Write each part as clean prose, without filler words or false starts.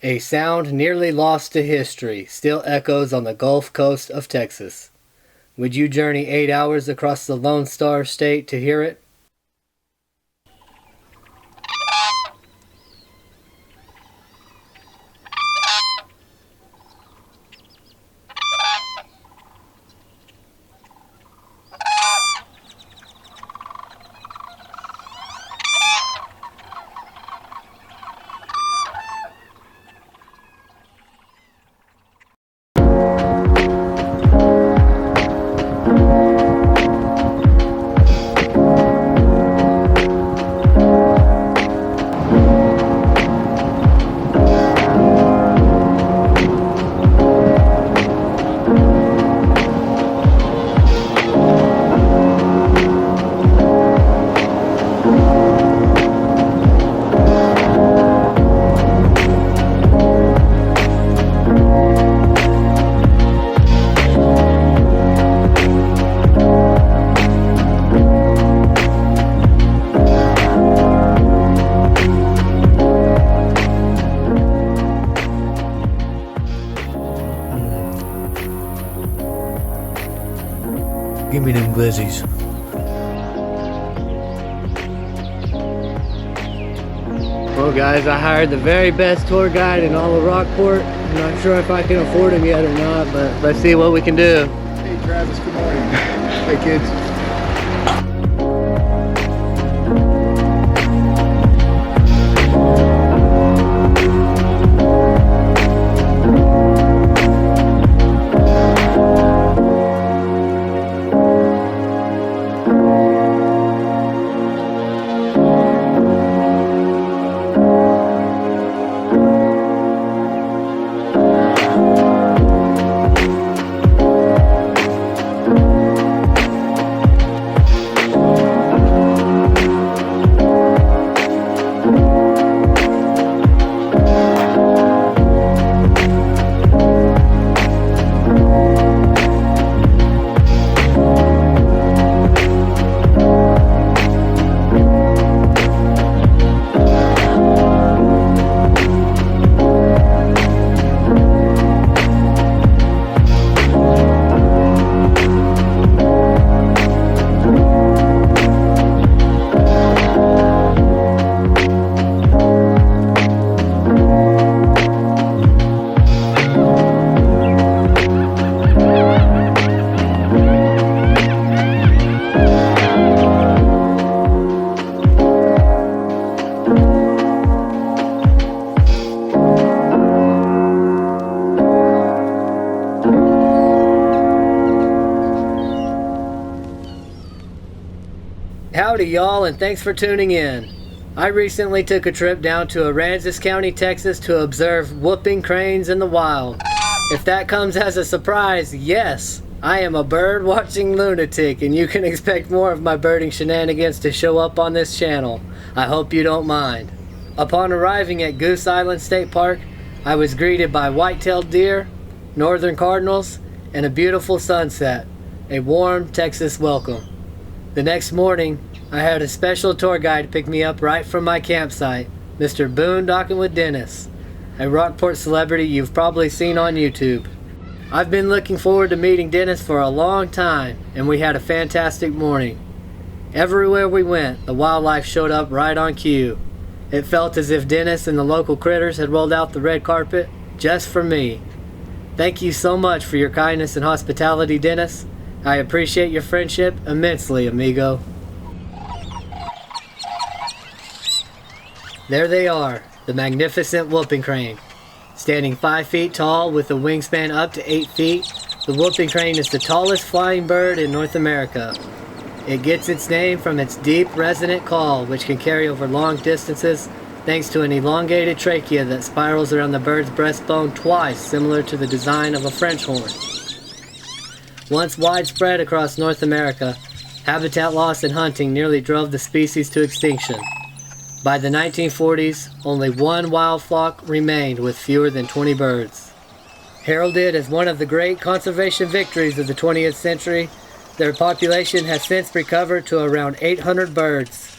A sound nearly lost to history still echoes on the Gulf Coast of Texas. Would you journey 8 hours across the Lone Star State to hear it? Give me them glizzies. Well guys, I hired the very best tour guide in all of Rockport. I'm not sure if I can afford him yet or not, but let's see what we can do. Hey Travis, good morning. Hey kids. Howdy y'all, and thanks for tuning in. I recently took a trip down to Aransas County, Texas to observe whooping cranes in the wild. If that comes as a surprise, yes, I am a bird watching lunatic, and you can expect more of my birding shenanigans to show up on this channel. I hope you don't mind. Upon arriving at Goose Island State Park, I was greeted by white-tailed deer, northern cardinals, and a beautiful sunset. A warm Texas welcome. The next morning, I had a special tour guide pick me up right from my campsite, Mr. Boondockin' with Dennis, a Rockport celebrity you've probably seen on YouTube. I've been looking forward to meeting Dennis for a long time, and we had a fantastic morning. Everywhere we went, the wildlife showed up right on cue. It felt as if Dennis and the local critters had rolled out the red carpet just for me. Thank you so much for your kindness and hospitality, Dennis. I appreciate your friendship immensely, amigo. There they are, the magnificent whooping crane. Standing 5 feet tall with a wingspan up to 8 feet, the whooping crane is the tallest flying bird in North America. It gets its name from its deep, resonant call, which can carry over long distances thanks to an elongated trachea that spirals around the bird's breastbone twice, similar to the design of a French horn. Once widespread across North America, habitat loss and hunting nearly drove the species to extinction. By the 1940s, only one wild flock remained with fewer than 20 birds. Heralded as one of the great conservation victories of the 20th century, their population has since recovered to around 800 birds.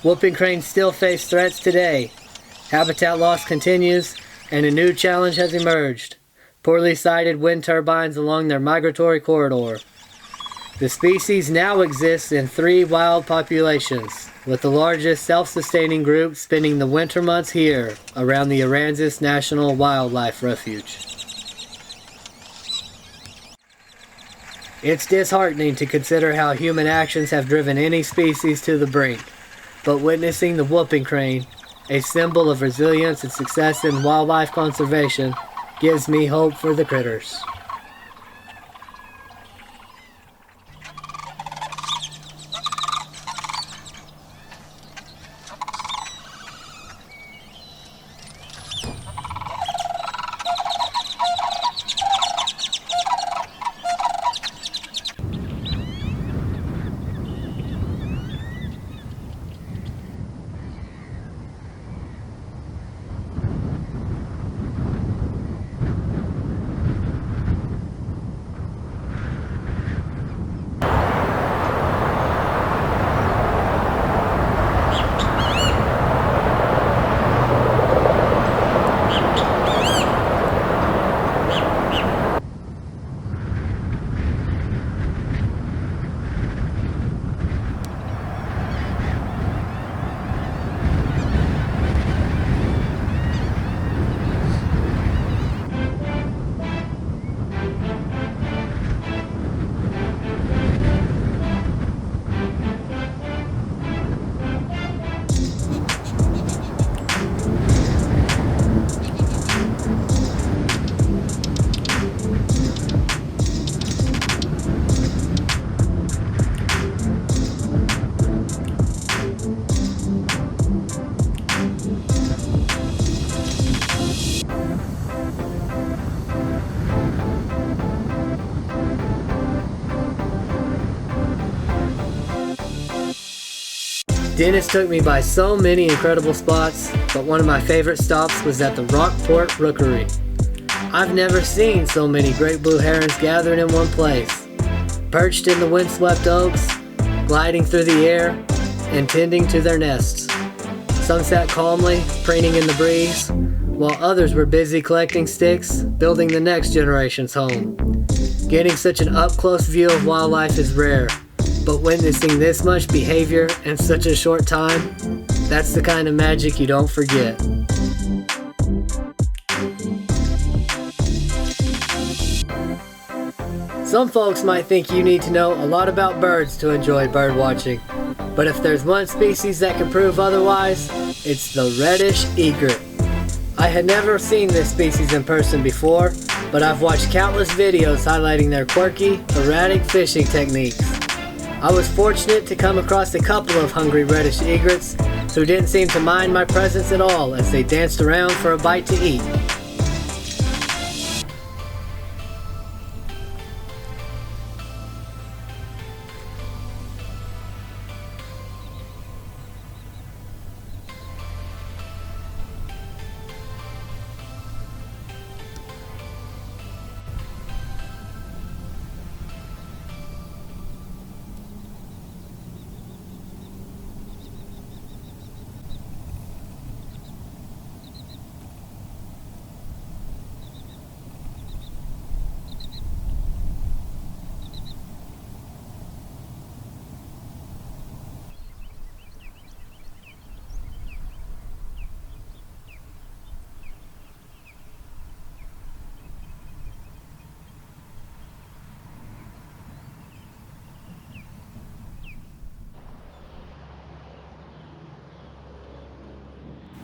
Whooping cranes still face threats today. Habitat loss continues, and a new challenge has emerged: poorly sited wind turbines along their migratory corridor. The species now exists in 3 wild populations, with the largest self-sustaining group spending the winter months here, around the Aransas National Wildlife Refuge. It's disheartening to consider how human actions have driven any species to the brink, but witnessing the whooping crane, a symbol of resilience and success in wildlife conservation, gives me hope for the critters. Dennis took me by so many incredible spots, but one of my favorite stops was at the Rockport Rookery. I've never seen so many great blue herons gathered in one place, perched in the windswept oaks, gliding through the air, and tending to their nests. Some sat calmly, preening in the breeze, while others were busy collecting sticks, building the next generation's home. Getting such an up-close view of wildlife is rare, but witnessing this much behavior in such a short time, that's the kind of magic you don't forget. Some folks might think you need to know a lot about birds to enjoy bird watching, but if there's one species that can prove otherwise, it's the reddish egret. I had never seen this species in person before, but I've watched countless videos highlighting their quirky, erratic fishing techniques. I was fortunate to come across a couple of hungry reddish egrets who didn't seem to mind my presence at all as they danced around for a bite to eat.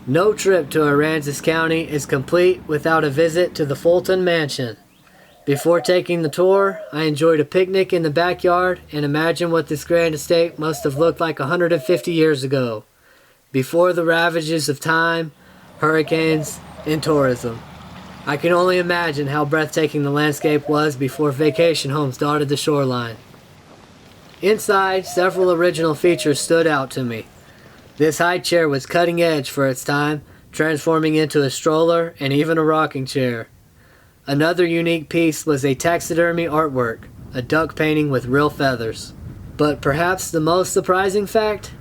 No trip to Aransas County is complete without a visit to the Fulton Mansion. Before taking the tour, I enjoyed a picnic in the backyard and imagined what this grand estate must have looked like 150 years ago, before the ravages of time, hurricanes, and tourism. I can only imagine how breathtaking the landscape was before vacation homes dotted the shoreline. Inside, several original features stood out to me. This high chair was cutting edge for its time, transforming into a stroller and even a rocking chair. Another unique piece was a taxidermy artwork, a duck painting with real feathers. But perhaps the most surprising fact?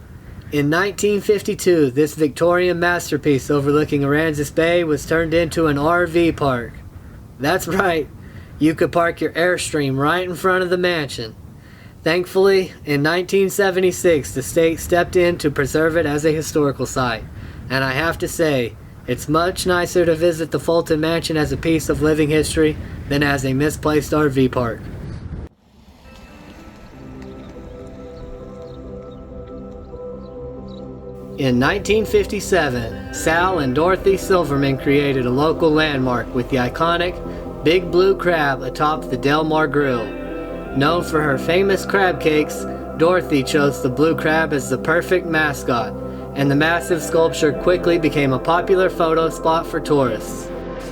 In 1952, this Victorian masterpiece overlooking Aransas Bay was turned into an RV park. That's right, you could park your Airstream right in front of the mansion. Thankfully, in 1976, the state stepped in to preserve it as a historical site, and I have to say, it's much nicer to visit the Fulton Mansion as a piece of living history than as a misplaced RV park. In 1957, Sal and Dorothy Silverman created a local landmark with the iconic Big Blue Crab atop the Del Mar Grill. Known for her famous crab cakes, Dorothy chose the blue crab as the perfect mascot, and the massive sculpture quickly became a popular photo spot for tourists.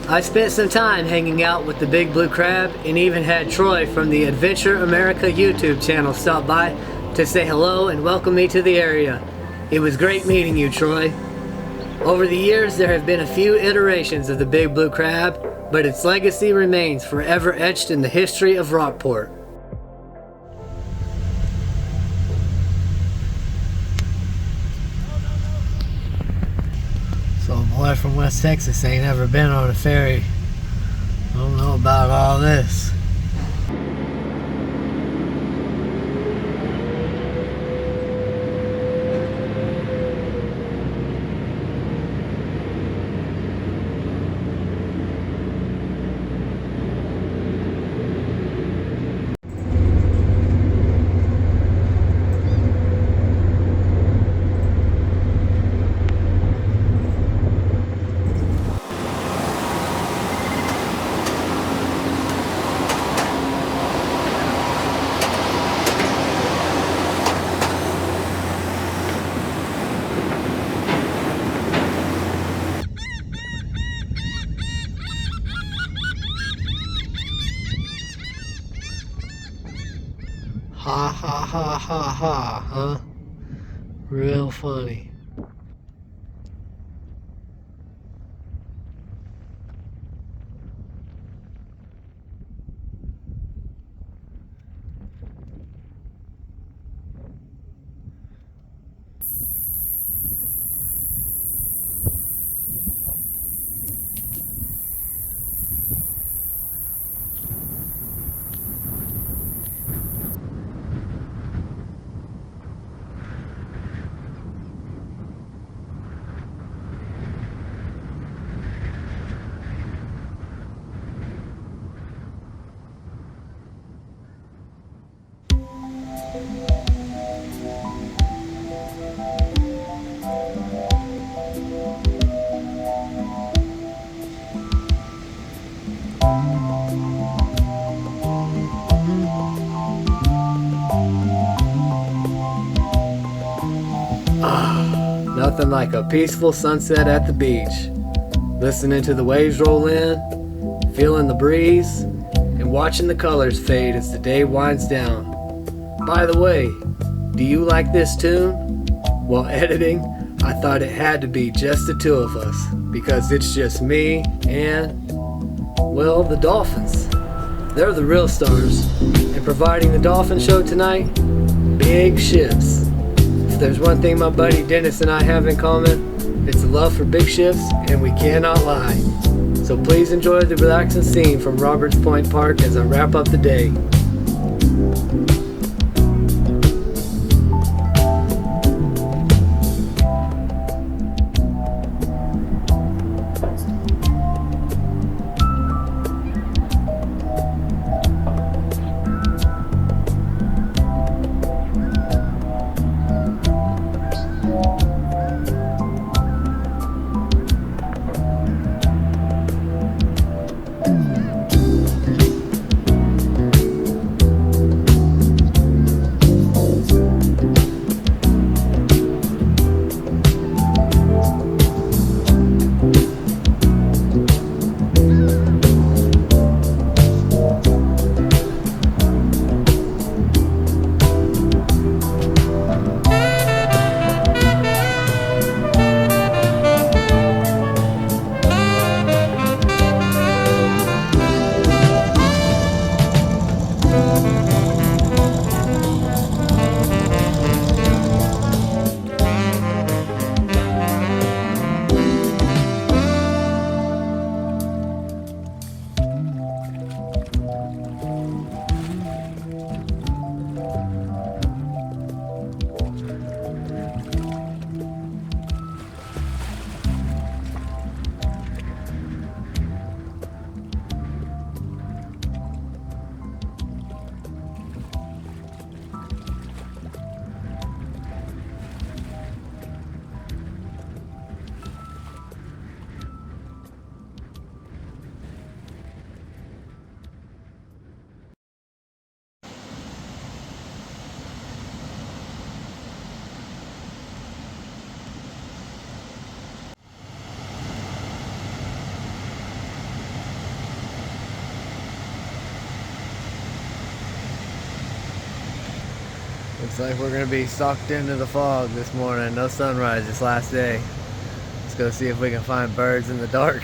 I spent some time hanging out with the Big Blue Crab and even had Troy from the Adventure America YouTube channel stop by to say hello and welcome me to the area. It was great meeting you, Troy. Over the years, there have been a few iterations of the Big Blue Crab, but its legacy remains forever etched in the history of Rockport. So a boy from West Texas ain't ever been on a ferry. I don't know about all this. Ha ha ha ha ha, huh? Real funny. Nothing like a peaceful sunset at the beach. Listening to the waves roll in, feeling the breeze, and watching the colors fade as the day winds down. By the way, do you like this tune? While editing, I thought it had to be just the two of us, because it's just me and, well, the Dolphins. They're the real stars, and providing the Dolphin show tonight, big ships. If there's one thing my buddy Dennis and I have in common, it's a love for big ships, and we cannot lie. So please enjoy the relaxing scene from Roberts Point Park as I wrap up the day. Looks like we're gonna be sucked into the fog this morning. No sunrise this last day. Let's go see if we can find birds in the dark.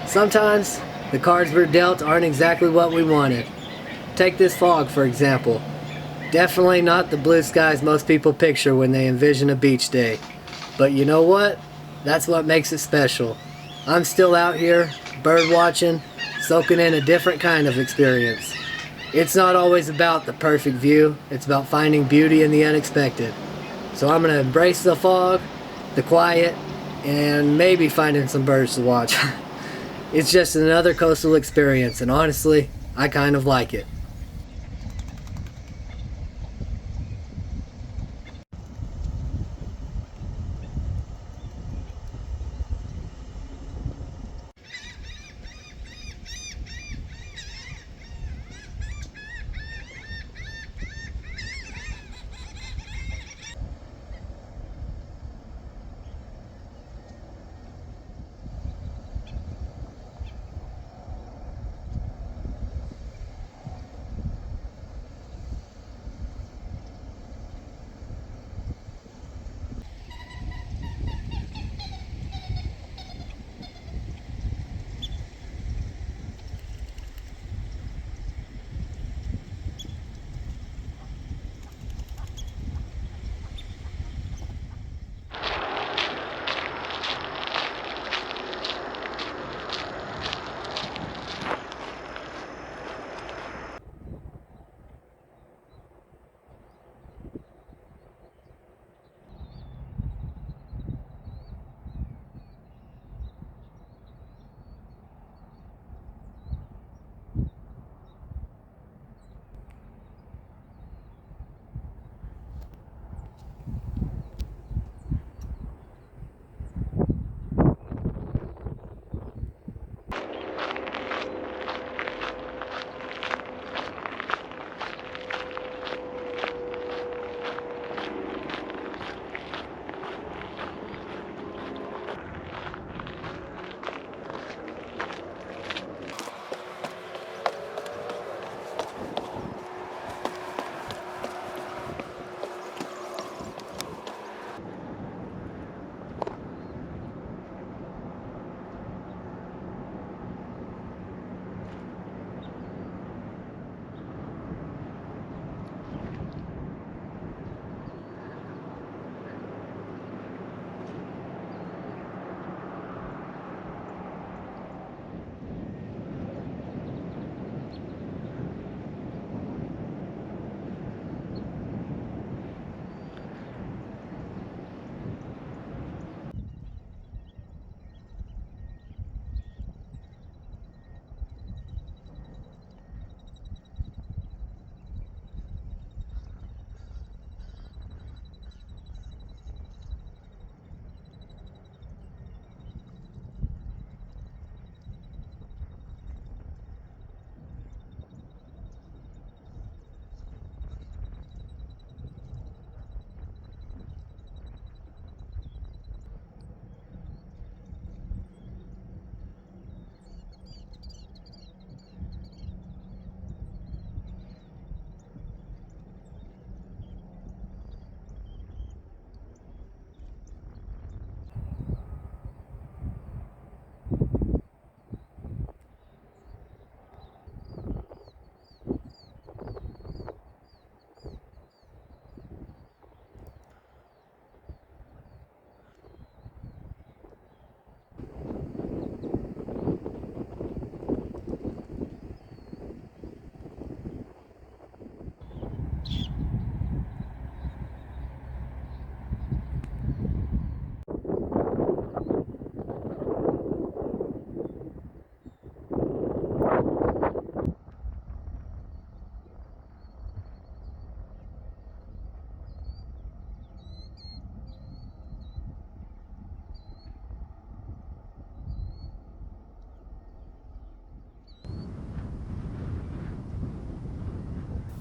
Sometimes the cards we're dealt aren't exactly what we wanted. Take this fog for example. Definitely not the blue skies most people picture when they envision a beach day. But you know what? That's what makes it special. I'm still out here, bird watching, soaking in a different kind of experience. It's not always about the perfect view, it's about finding beauty in the unexpected. So I'm gonna embrace the fog, the quiet, and maybe finding some birds to watch. It's just another coastal experience, and honestly, I kind of like it.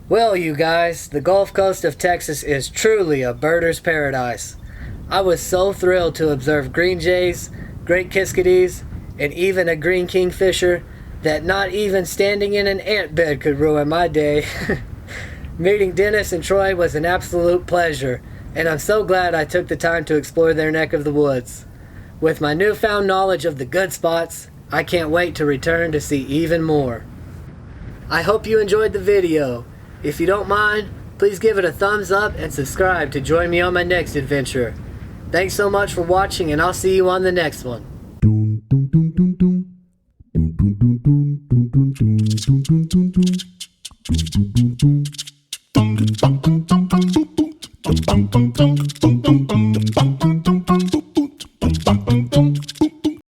Well, you guys, the Gulf Coast of Texas is truly a birder's paradise. I was so thrilled to observe green jays, great kiskadees, and even a green kingfisher that not even standing in an ant bed could ruin my day. Meeting Dennis and Troy was an absolute pleasure, and I'm so glad I took the time to explore their neck of the woods. With my newfound knowledge of the good spots, I can't wait to return to see even more. I hope you enjoyed the video. If you don't mind, please give it a thumbs up and subscribe to join me on my next adventure. Thanks so much for watching, and I'll see you on the next one. Dum dum dum dum dum dum dum dum dum dum dum dum dum dum dum dum dum